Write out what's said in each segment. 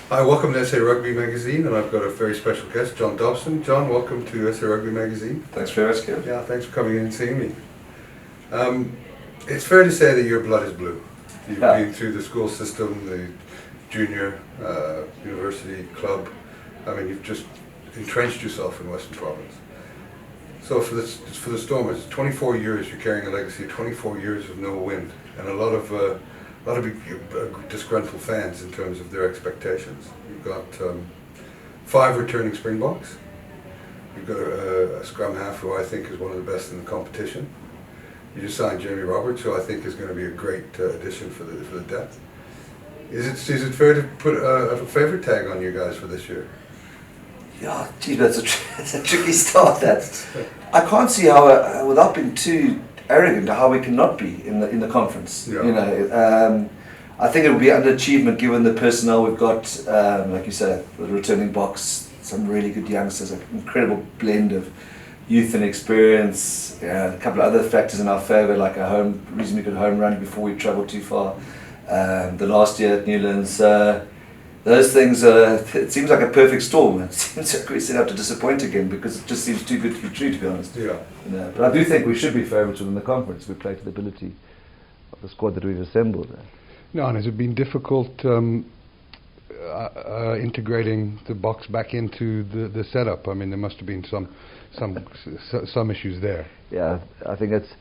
Hi, welcome to SA Rugby Magazine, and I've got a very special guest, John Dobson. John, welcome to SA Rugby Magazine. Thanks very much, Kevin. Yeah, thanks for coming in and seeing me. It's fair to say that your blood is blue. You've been through the school system, the junior, university, club. I mean, you've just entrenched yourself in Western Province. So for the Stormers, 24 years you're carrying a legacy, 24 years of no win, and a lot of disgruntled fans in terms of their expectations. You've got 5 returning Springboks. You've got a scrum half who I think is one of the best in the competition. You just signed Jamie Roberts, who I think is going to be a great addition for the depth. Is it fair to put a favourite tag on you guys for this year? Yeah, gee, that's a tricky start. I can't see how, without being too arrogant, how we cannot be in the conference. Yeah. You know, I think it would be underachievement given the personnel we've got. Like you said, the returning box, some really good youngsters, an incredible blend of youth and experience. A couple of other factors in our favour, like a reasonably good home run before we travel too far. The last year at Newlands. Those things, it seems like a perfect storm. It seems like we set out to disappoint again because it just seems too good to be true, to be honest. Yeah. You know, but I do think we should be favourites within the conference. We play to the ability of the squad that we've assembled. No, and has it been difficult integrating the box back into the setup? I mean, there must have been some issues there. Yeah, I think it's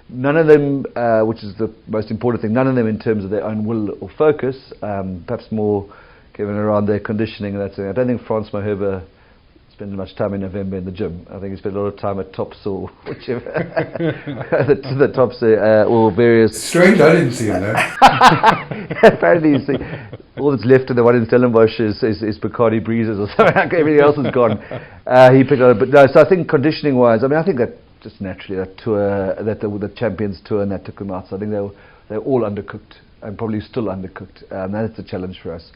none of them, which is the most important thing. None of them in terms of their own will or focus. Perhaps more given around their conditioning and that thing. I don't think Franz Maherber spends much time in November in the gym. I think he spent a lot of time at Tops or whichever the Tops or various. Strange, I didn't see him there. Apparently, you see, all that's left of the one in Stellenbosch is Bacardi Breezes or something. Like everything else is gone. He picked on it, but no. So I think conditioning wise, I mean, I think that just naturally that tour, the Champions Tour, and that took them out. So I think they're all undercooked and probably still undercooked. That's a challenge for us.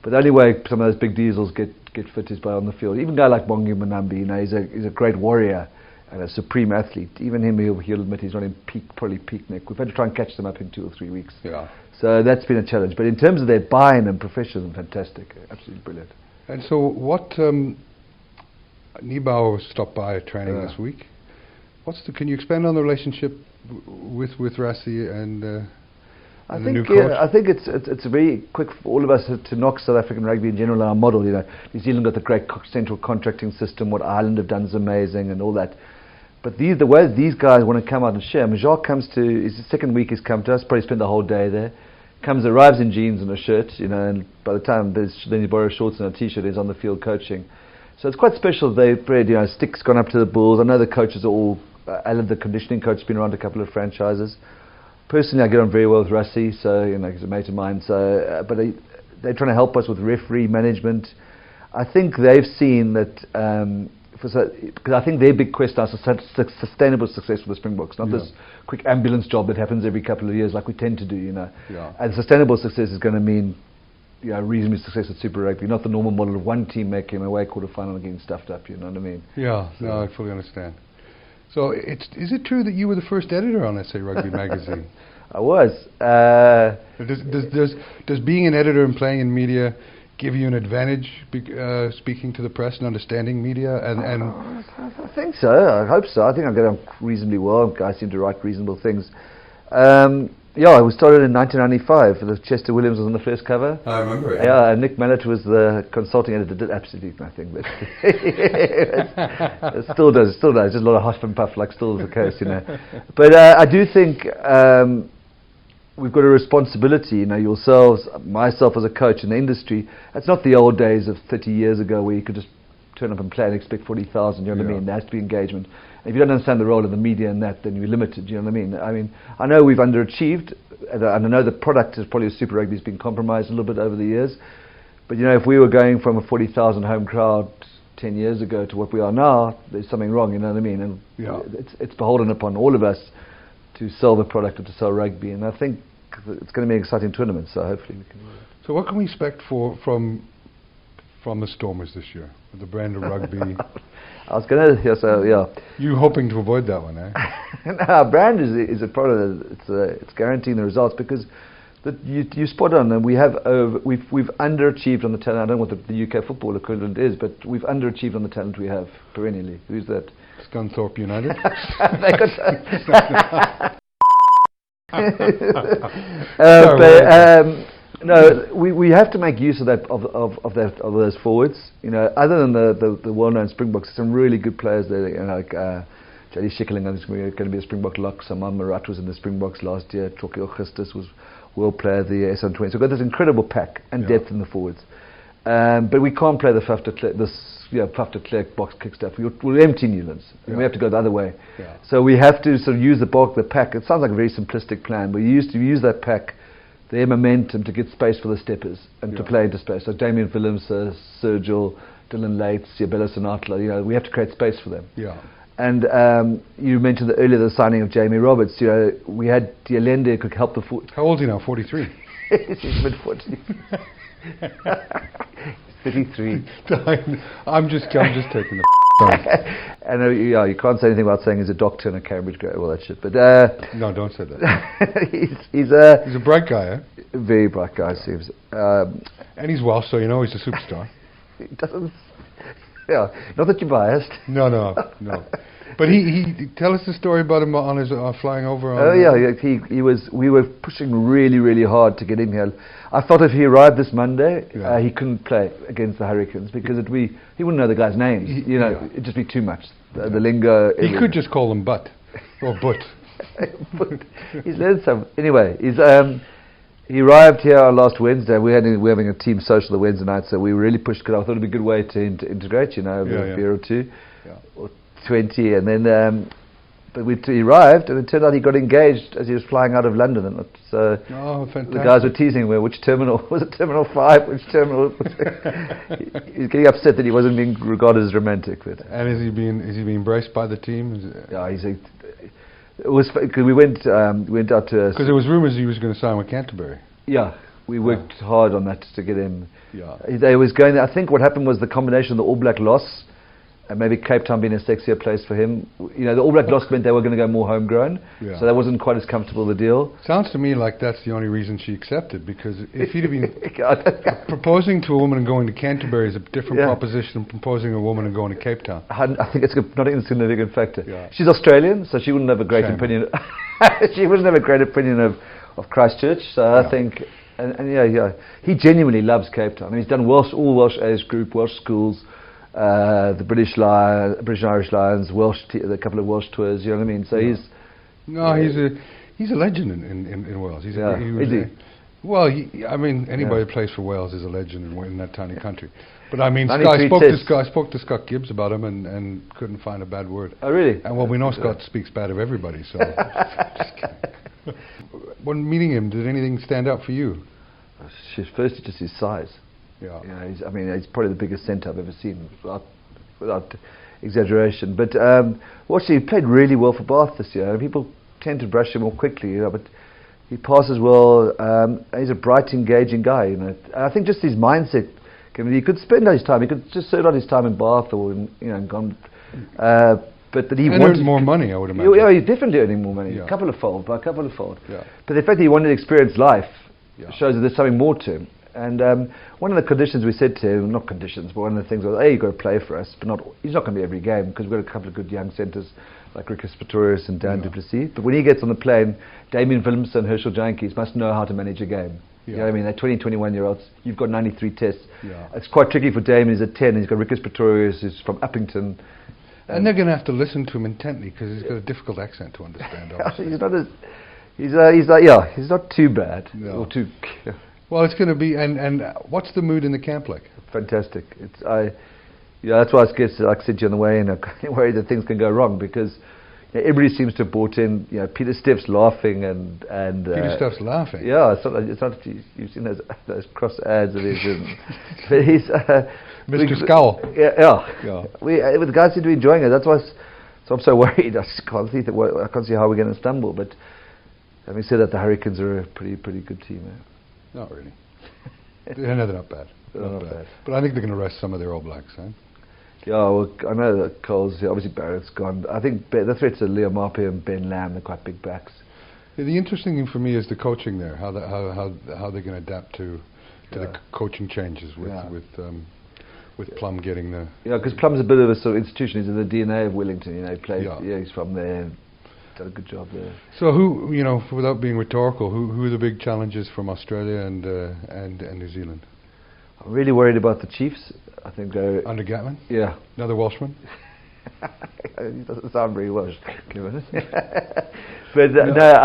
But the only way some of those big diesels get fit is by on the field. Even a guy like Bongi Manambi, you know, he's a great warrior and a supreme athlete. Even him, he'll admit he's not in probably peak nick. We've had to try and catch them up in 2 or 3 weeks. Yeah. So that's been a challenge. But in terms of their buy-in and professionalism, fantastic, absolutely brilliant. And so what? Niebauer stopped by at training this week. Can you expand on the relationship with Rassi and? I think it's very quick for all of us to knock South African rugby in general, our model. You know, New Zealand got the great central contracting system. What Ireland have done is amazing, and all that. But the way these guys want to come out and share. Jacques comes to his second week. He's come to us. Probably spent the whole day there. Arrives in jeans and a shirt. You know, and by the time then he borrows shorts and a t-shirt, he's on the field coaching. So it's quite special. They've bred. You know, Stick's gone up to the Bulls. I know the coaches are all. Alan, the conditioning coach, has been around a couple of franchises. Personally, I get on very well with Rassi, so you know he's a mate of mine. So, but they're trying to help us with referee management. I think they've seen that because I think their big quest is sustainable success for the Springboks, not this quick ambulance job that happens every couple of years like we tend to do. You know, and sustainable success is going to mean reasonable success at Super Rugby, not the normal model of one team making a away quarter-final and getting stuffed up. You know what I mean? Yeah, so. No, I fully understand. So is it true that you were the first editor on SA Rugby Magazine? I was. Does being an editor and playing in media give you an advantage speaking to the press and understanding media? And I think so. I hope so. I think I get on reasonably well. I seem to write reasonable things. Yeah, we started in 1995. The Chester Williams was on the first cover. I remember it. Yeah, and Nick Mallett was the consulting editor. Did absolutely nothing, but it still does. Just a lot of huff and puff, like still is the case, you know. But I do think we've got a responsibility. You know, yourselves, myself as a coach in the industry. It's not the old days of 30 years ago where you could just turn up and play and expect 40,000. You know what I mean? There has to be engagement. If you don't understand the role of the media in that, then you're limited. You know what I mean? I know we've underachieved, and I know the product is probably Super Rugby has been compromised a little bit over the years. But you know, if we were going from a 40,000 home crowd 10 years ago to what we are now, there's something wrong. You know what I mean? And it's beholden upon all of us to sell the product or to sell rugby. And I think it's going to be an exciting tournament. So hopefully we can. So what can we expect from the Stormers this year with the brand of rugby? I was going to, You hoping to avoid that one, eh? No, our brand is a product. It's guaranteeing the results because You spot on, and we've underachieved on the talent. I don't know what the UK football equivalent is, but we've underachieved on the talent we have perennially. Who's that? Scunthorpe United. No, we have to make use of that of those forwards. You know, other than the well-known Springboks, some really good players there. You know, like Jody Schickeling is going to be a Springbok lock. Saman Marat was in the Springboks last year. Troki Augustus was world player of the year, SN20. So we've got this incredible pack and depth in the forwards. But we can't play the Faf de Klerk box kick stuff. We'll empty Newlands. And we have to go the other way. Yeah. So we have to sort of use the pack. It sounds like a very simplistic plan, but we used to use that pack, their momentum, to get space for the steppers and to play into space. So Damien Willems, Sergil, Dylan Lates, Yabela Sinatla, you know, we have to create space for them. Yeah. And you mentioned earlier the signing of Jamie Roberts. You know, we had Dialende who could help the foot. How old is he now? 43. He's mid-40s. 33. I'm just taking the And you can't say anything about saying he's a doctor and a Cambridge grad, all that shit. But no, don't say that. he's a bright guy, eh? Very bright guy, seems. And he's Welsh, so you know he's a superstar. He doesn't. Yeah, not that you're biased. No. But he tell us the story about him on his flying over. He was. We were pushing really, really hard to get him here. I thought if he arrived this Monday, he couldn't play against the Hurricanes because he wouldn't know the guys' names. It'd just be too much. The lingo. He could just call them Butt or Butt. But he's learned some. Anyway, he arrived here last Wednesday. We're having a team social the Wednesday night, so we really pushed because I thought it'd be a good way to integrate. Over a beer or two. Or 20, and then but he arrived, and it turned out he got engaged as he was flying out of London, and so the guys were teasing me, which terminal was it? Terminal 5? Which terminal? He's getting upset that he wasn't being regarded as romantic. But and is he being embraced by the team? It was because we went out to because there was rumours he was going to sign with Canterbury. Yeah. We worked hard on that to get him. Yeah. They was going there. I think what happened was the combination of the All Black loss and maybe Cape Town being a sexier place for him. You know, the All Black loss meant they were going to go more homegrown, so that wasn't quite as comfortable a deal. Sounds to me like that's the only reason she accepted, because if he'd have been proposing to a woman and going to Canterbury is a different proposition than proposing to a woman and going to Cape Town. I think it's not a significant factor. Yeah. She's Australian, so she wouldn't have a great opinion. She wouldn't have a great opinion of Christchurch. So I think, and he genuinely loves Cape Town. I mean, he's done all Welsh age group, Welsh schools. The British and Irish Lions, a couple of Welsh tours. You know what I mean? So he's a legend in Wales. Anybody who plays for Wales is a legend in that tiny country. But I mean, I spoke to Scott Gibbs about him and couldn't find a bad word. Oh, really? And we know Scott speaks bad of everybody. So, just kidding. When meeting him, did anything stand out for you? Firstly, just his size. Yeah. He's probably the biggest centre I've ever seen, without exaggeration. But he played really well for Bath this year. People tend to brush him more quickly, but he passes well. He's a bright, engaging guy. And I think just his mindset. He could spend his time. He could just serve out his time in Bath or gone. But that he wanted more money, I would imagine. Yeah, he's definitely earning more money. A couple of fold. Yeah. But the fact that he wanted to experience life shows that there's something more to him. And one of the conditions we said to him, not conditions, but one of the things was, you've got to play for us, but he's not going to be every game, because we've got a couple of good young centres like Rikus Pretorius and Dan du Plessis. But when he gets on the plane, Damien Willems and Herschel Jantjies must know how to manage a game. You know what I mean? They're 20, 21-year-olds. You've got 93 tests. Yeah. It's quite tricky for Damien. He's at 10. He's got Rikus Pretorius, who's from Uppington. And they're going to have to listen to him intently, because he's got a difficult accent to understand. He's not too bad. No. Or too... Well, it's going to be, and what's the mood in the camp like? Fantastic. That's why I guess, like I said to you on the way in, I'm worried that things can go wrong, because everybody seems to have bought in. Peter Steff's laughing and Peter Steff's laughing. Yeah, it's not. You've seen those cross ads of his. But he's Mr. Scowl. Yeah. The guys seem to be enjoying it. That's why. So I'm so worried. I can't see how we're going to stumble. But having said that, the Hurricanes are a pretty good team. Not really. They're not bad. Not bad. But I think they're going to rest some of their All Blacks, eh? Yeah, well, I know that Cole's, obviously Barrett's gone. I think the threats are Leo Mapi and Ben Lamb, they're quite big backs. The interesting thing for me is the coaching there. How they're going to adapt to the coaching changes with Plum getting the... Yeah, because Plum's a bit of a sort of institution. He's in the DNA of Wellington. You know, he played. Yeah, he's from there. Done a good job there. So who, you know, without being rhetorical, who are the big challenges from Australia and New Zealand? I'm really worried about the Chiefs. I think they're... Under Gatland? Yeah. Another Welshman? He doesn't sound very Welsh. But no, I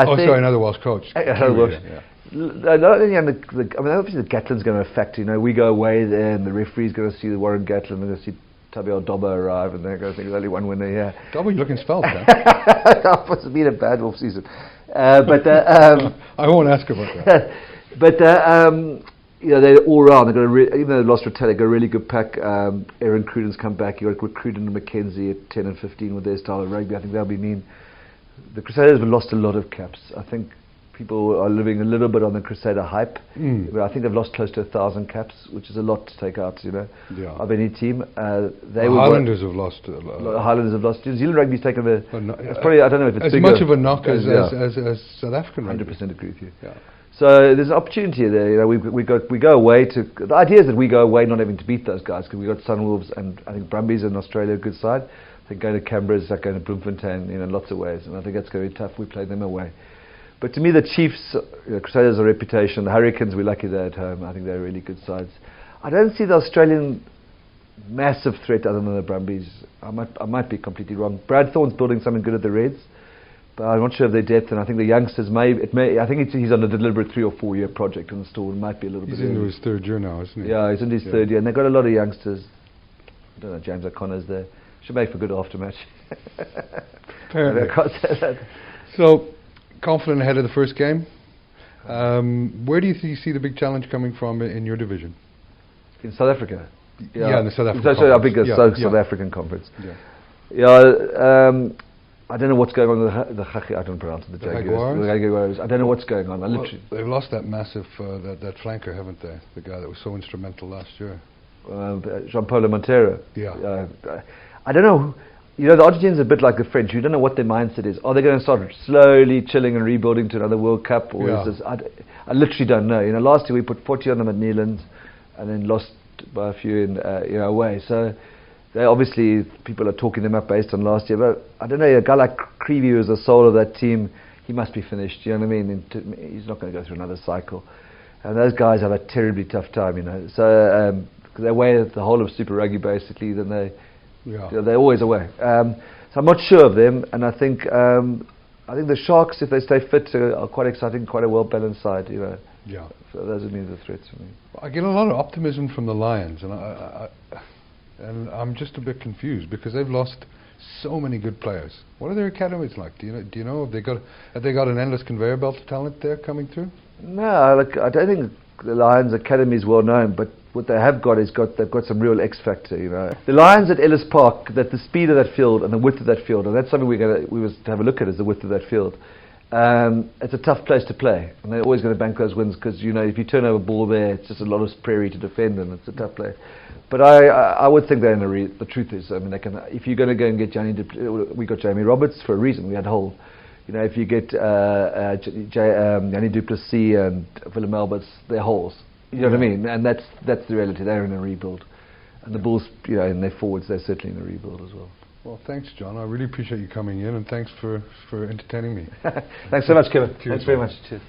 think... sorry, another Welsh coach. Another Welsh. Yeah. Not only I mean, obviously the Gatland's going to affect. You know, we go away there, and the referee's going to see the Warren Gatland, and going to see Tabio Dobber arrive, and they're going to think there's only one winner here. Dobber, you're looking svelte, then. It's been a bad off season, but I won't ask about that. But you know, they're all round. They've got even though they lost Rotella, they've got a really good pack. Aaron Cruden's come back. You got Cruden and McKenzie at 10 and 15 with their style of rugby. I think that'll be mean. The Crusaders have lost a lot of caps. I think people are living a little bit on the Crusader hype. But I think they've lost close to 1,000 caps, which is a lot to take out, you know, of any team. The Highlanders have lost a lot. The Highlanders have lost. New Zealand rugby's taken it's probably, I don't know if it's as bigger much of a knock as South African rugby. 100% agree with you. Yeah. So there's an opportunity there. You know, we go away to. The idea is that we go away not having to beat those guys, because we got Sunwolves and I think Brumbies in Australia, a good side. I think going to Canberra is like going to Bloemfontein, you know, in lots of ways, and I think that's going to be tough. We play them away. But to me, the Chiefs, Crusaders are a reputation. The Hurricanes, we're lucky they're at home. I think they're really good sides. I don't see the Australian massive threat other than the Brumbies. I might be completely wrong. Brad Thorne's building something good at the Reds, but I'm not sure of their depth. And I think the youngsters I think he's on a deliberate 3 or 4 year project in the store. It might be a little bit. He's into his third year now, isn't he? Yeah, he's into his third year, and they've got a lot of youngsters. I don't know, James O'Connor's there. Should make for a good aftermatch. Apparently. I can't say that. So, confident ahead of the first game. Where do you see the big challenge coming from in your division? In South Africa? Yeah, in the South African conference. Our big South African conference. I don't know what's going on with the I don't pronounce it, the Jaguars. I don't know what's going on. They've lost that massive, that flanker, haven't they? The guy that was so instrumental last year. Jean-Paul Montero. Yeah. I don't know. You know, the Argentines are a bit like the French. You don't know what their mindset is. Are they going to start slowly chilling and rebuilding to another World Cup? Or is this... I literally don't know. You know, last year we put 40 on them at Newlands and then lost by a few in, away. So they obviously, people are talking them up based on last year. But I don't know, a guy like Creevy, who's the soul of that team, he must be finished. You know what I mean? He's not going to go through another cycle. And those guys have a terribly tough time, you know. So because they weigh the whole of Super Rugby basically, then they're always away. So I'm not sure of them, and I think the Sharks, if they stay fit, are quite exciting, quite a well-balanced side, you know. Yeah. So those would be the threats for me. I get a lot of optimism from the Lions, and I'm just a bit confused because they've lost so many good players. What are their academies like? Do you know? Have they got an endless conveyor belt of talent there coming through? No, I don't think the Lions academy is well known, but what they have got is they've got some real X factor, you know. The Lions at Ellis Park, that the speed of that field and the width of that field, and that's something we was to have a look at, is the width of that field. It's a tough place to play, and they're always going to bank those wins because, you know, if you turn over a ball there, it's just a lot of prairie to defend, and it's a tough play. But I would think they're in the truth is, I mean, they can. If you're going to go and get we got Jamie Roberts for a reason. We had Hull. You know, if you get Yanni Duplessis and Willem Alberts, they're holes. You know what I mean? And that's the reality. They're in a rebuild. And the Bulls, you know, in their forwards, they're certainly in a rebuild as well. Well, thanks, John. I really appreciate you coming in, and thanks for entertaining me. Thanks so much, Kevin. Cheers, Thanks very much. Cheers.